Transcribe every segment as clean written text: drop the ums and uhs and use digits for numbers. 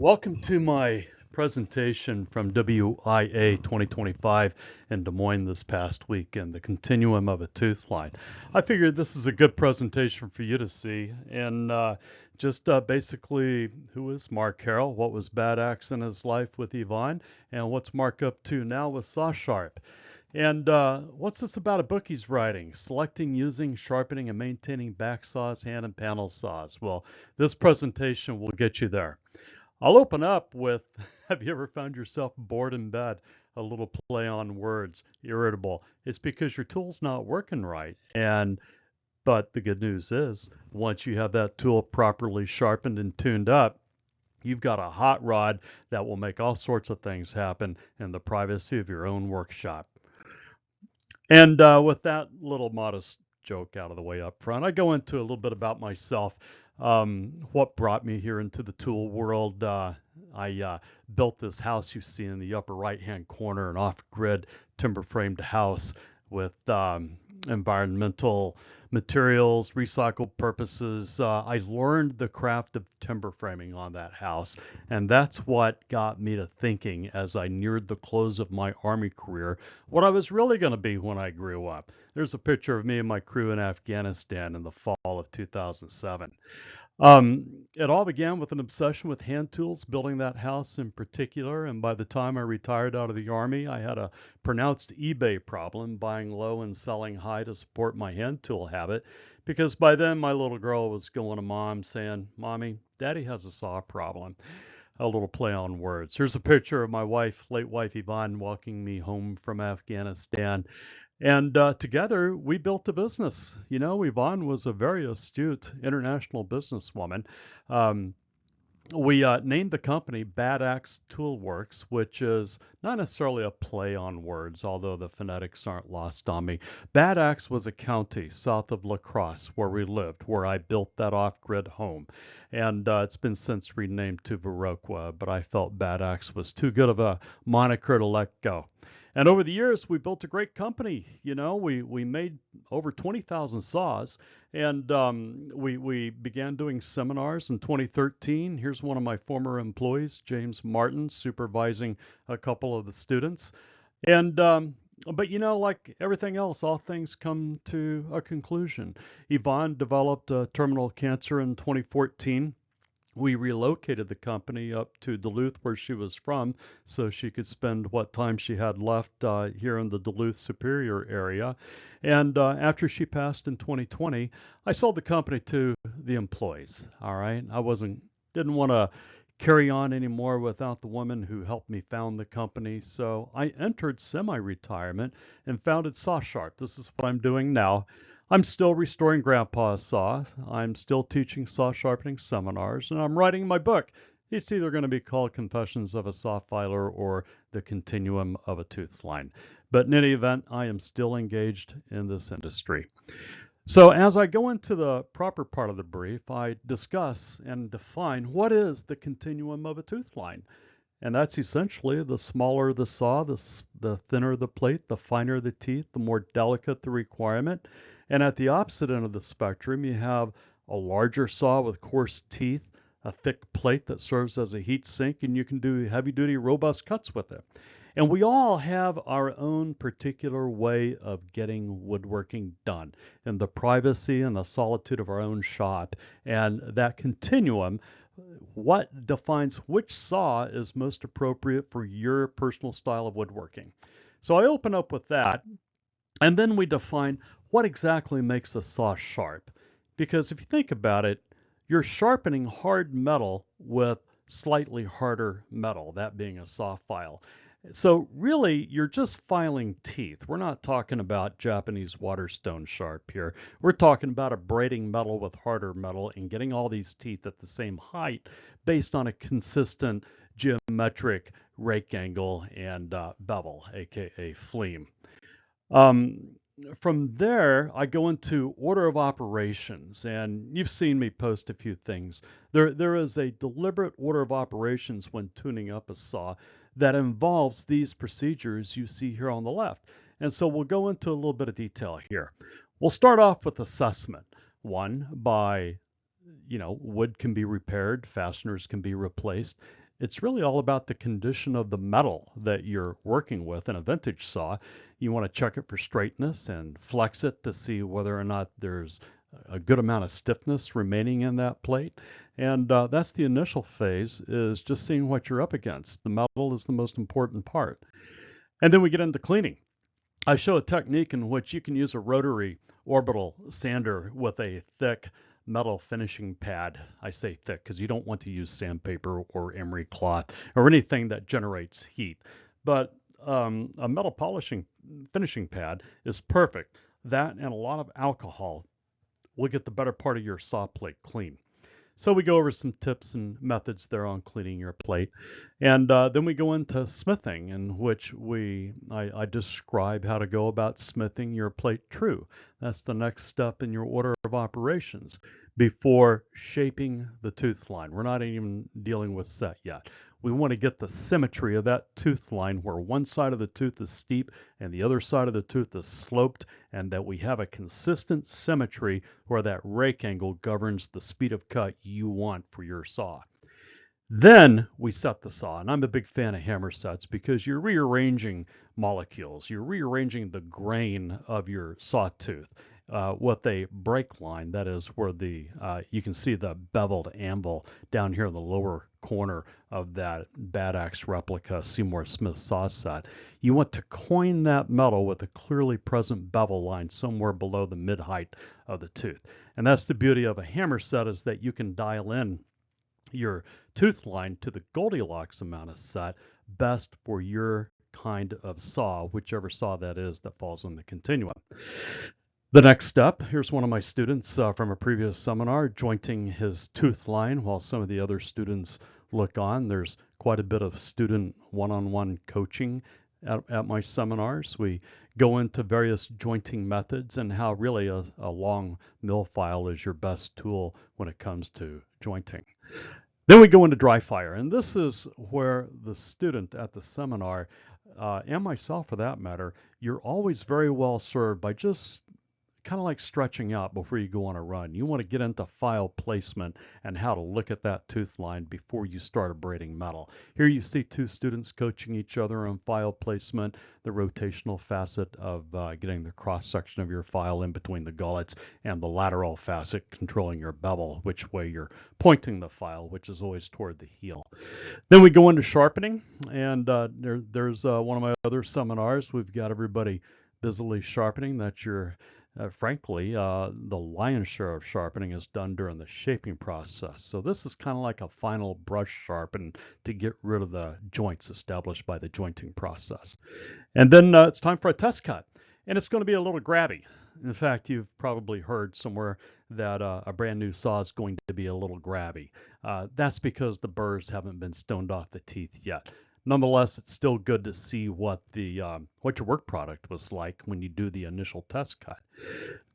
Welcome to my presentation from WIA 2025 in Des Moines this past weekend, the Continuum of a Toothline. I figured this is a good presentation for you to see, and basically, who is Mark Harrell, what was Bad Axe in his life with Yvonne, and what's Mark up to now with SawSharp. And what's this about a book he's writing? Selecting, using, sharpening, and maintaining back saws, hand and panel saws. Well, this presentation will get you there. I'll open up with have you ever found yourself bored in bed? A little play on words, irritable. It's because your tool's not working right. But the good news is, once you have that tool properly sharpened and tuned up, you've got a hot rod that will make all sorts of things happen in the privacy of your own workshop. And with that little modest joke out of the way up front, I go into a little bit about myself. What brought me here into the tool world? I built this house you see in the upper right-hand corner, an off-grid timber-framed house with environmental materials, recycled purposes. I learned the craft of timber framing on that house, and that's what got me to thinking as I neared the close of my Army career what I was really going to be when I grew up. There's a picture of me and my crew in Afghanistan in the fall of 2007. It all began with an obsession with hand tools, building that house in particular. And by the time I retired out of the Army, I had a pronounced eBay problem, buying low and selling high to support my hand tool habit. Because by then, my little girl was going to mom saying, "Mommy, Daddy has a saw problem." A little play on words. Here's a picture of my wife, late wife Yvonne, walking me home from Afghanistan. And together we built a business. You know, Yvonne was a very astute international businesswoman. Um, we named the company Bad Axe Tool Works, which is not necessarily a play on words, although the phonetics aren't lost on me. Bad Axe was a county south of La Crosse where we lived, where I built that off-grid home. And it's been since renamed to Viroqua, but I felt Bad Axe was too good of a moniker to let go. And over the years, we built a great company. You know, we made over 20,000 saws, and we began doing seminars in 2013. Here's one of my former employees, James Martin, supervising a couple of the students. And but you know, like everything else, all things come to a conclusion. Yvonne developed terminal cancer in 2014. We relocated the company up to Duluth, where she was from, so she could spend what time she had left here in the Duluth Superior area. And after she passed in 2020, I sold the company to the employees. All right, didn't want to carry on anymore without the woman who helped me found the company. So I entered semi-retirement and founded SawSharp. This is what I'm doing now. I'm still restoring Grandpa's saw. I'm still teaching saw sharpening seminars, and I'm writing my book. It's either going to be called Confessions of a Saw Filer or The Continuum of a Toothline. But in any event, I am still engaged in this industry. So as I go into the proper part of the brief, I discuss and define what is the continuum of a toothline. And that's essentially the smaller the saw, the thinner the plate, the finer the teeth, the more delicate the requirement. And at the opposite end of the spectrum, you have a larger saw with coarse teeth, a thick plate that serves as a heat sink, and you can do heavy duty, robust cuts with it. And we all have our own particular way of getting woodworking done in the privacy and the solitude of our own shop. And that continuum, what defines which saw is most appropriate for your personal style of woodworking. So I open up with that, and then we define what exactly makes a saw sharp. Because if you think about it, you're sharpening hard metal with slightly harder metal, that being a saw file. So really, you're just filing teeth. We're not talking about Japanese waterstone sharp here. We're talking about abrading metal with harder metal and getting all these teeth at the same height based on a consistent geometric rake angle and bevel, aka fleam. Um, from there, I go into order of operations, and you've seen me post a few things. There is a deliberate order of operations when tuning up a saw that involves these procedures you see here on the left. And so we'll go into a little bit of detail here. We'll start off with assessment. One, by wood can be repaired, fasteners can be replaced. It's really all about the condition of the metal that you're working with. In a vintage saw, you want to check it for straightness and flex it to see whether or not there's a good amount of stiffness remaining in that plate. And that's the initial phase, is just seeing what you're up against. The metal is the most important part. And then we get into cleaning. I show a technique in which you can use a rotary orbital sander with a thick metal finishing pad. I say thick because you don't want to use sandpaper or emery cloth or anything that generates heat. But a metal polishing finishing pad is perfect. That and a lot of alcohol will get the better part of your saw plate clean. So we go over some tips and methods there on cleaning your plate. And then we go into smithing, in which I describe how to go about smithing your plate true. That's the next step in your order of operations before shaping the tooth line. We're not even dealing with set yet. We want to get the symmetry of that tooth line where one side of the tooth is steep and the other side of the tooth is sloped, and that we have a consistent symmetry where that rake angle governs the speed of cut you want for your saw. Then we set the saw, and I'm a big fan of hammer sets because you're rearranging molecules. You're rearranging the grain of your sawtooth with a break line. That is where you can see the beveled anvil down here in the lower corner of that Bad Axe replica Seymour Smith saw set. You want to coin that metal with a clearly present bevel line somewhere below the mid-height of the tooth. And that's the beauty of a hammer set, is that you can dial in your tooth line to the Goldilocks amount of set best for your kind of saw, whichever saw that is that falls in the continuum. The next step, here's one of my students from a previous seminar jointing his tooth line while some of the other students look on. There's quite a bit of student one-on-one coaching at my seminars. We go into various jointing methods and how really a long mill file is your best tool when it comes to jointing. Then we go into dry fire, and this is where the student at the seminar, and myself for that matter, you're always very well served by just kind of like stretching out before you go on a run. You want to get into file placement and how to look at that tooth line before you start abrading metal. Here you see two students coaching each other on file placement, the rotational facet of getting the cross section of your file in between the gullets, and the lateral facet controlling your bevel, which way you're pointing the file, which is always toward the heel. Then we go into sharpening, and there's one of my other seminars. We've got everybody busily sharpening. That's your frankly, the lion's share of sharpening is done during the shaping process. So this is kind of like a final brush sharpen to get rid of the joints established by the jointing process. And then it's time for a test cut. And it's going to be a little grabby. In fact, you've probably heard somewhere that a brand new saw is going to be a little grabby. That's because the burrs haven't been stoned off the teeth yet. Nonetheless, it's still good to see what what your work product was like when you do the initial test cut.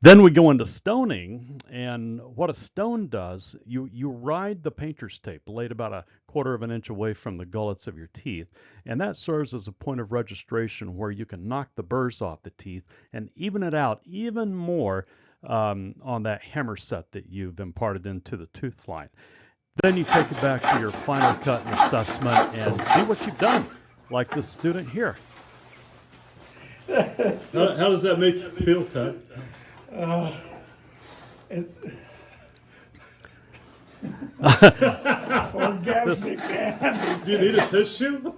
Then we go into stoning, and what a stone does, you ride the painter's tape laid about a quarter of an inch away from the gullets of your teeth, and that serves as a point of registration where you can knock the burrs off the teeth and even it out even more on that hammer set that you've imparted into the tooth line. Then you take it back to your final cut and assessment and see what you've done, like this student here. How does that make you feel, Ted? Orgasmic. Do you need a tissue?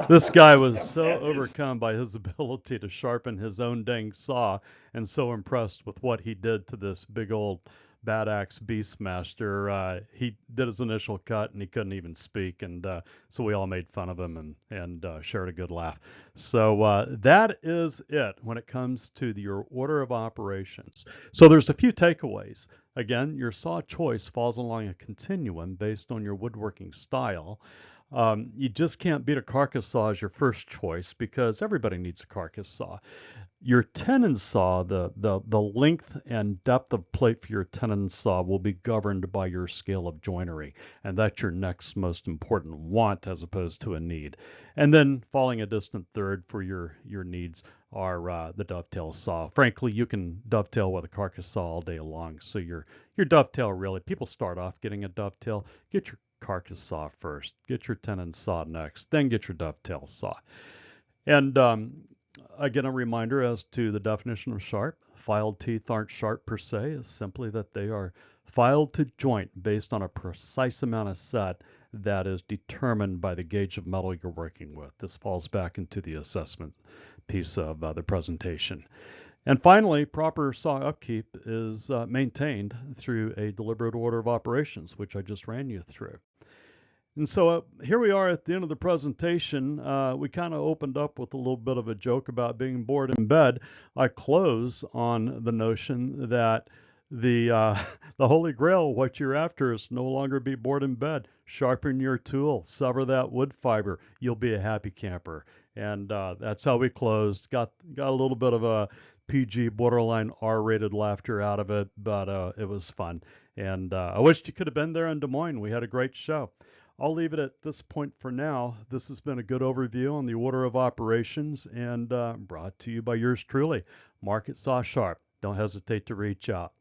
This guy was so overcome by his ability to sharpen his own dang saw and so impressed with what he did to this big old Bad Axe Beastmaster. He did his initial cut and he couldn't even speak, and so we all made fun of him and shared a good laugh. So that is it when it comes to your order of operations. So there's a few takeaways. Again, your saw choice falls along a continuum based on your woodworking style. You just can't beat a carcass saw as your first choice because everybody needs a carcass saw. Your tenon saw, the length and depth of plate for your tenon saw will be governed by your scale of joinery, and that's your next most important want as opposed to a need. And then falling a distant third for your needs are the dovetail saw. Frankly, you can dovetail with a carcass saw all day long, so your dovetail really, people start off getting a dovetail, get your carcass saw first, get your tenon saw next, then get your dovetail saw. And again, a reminder as to the definition of sharp. Filed teeth aren't sharp per se, it's simply that they are filed to joint based on a precise amount of set that is determined by the gauge of metal you're working with. This falls back into the assessment piece of the presentation. And finally, proper saw upkeep is maintained through a deliberate order of operations, which I just ran you through. And so here we are at the end of the presentation. We kind of opened up with a little bit of a joke about being bored in bed. I close on the notion that the holy grail, what you're after, is no longer be bored in bed. Sharpen your tool, sever that wood fiber. You'll be a happy camper. And that's how we closed. Got a little bit of a PG, borderline R-rated laughter out of it, but it was fun. And I wished you could have been there in Des Moines. We had a great show. I'll leave it at this point for now. This has been a good overview on the order of operations and brought to you by yours truly, Mark at SawSharp. Don't hesitate to reach out.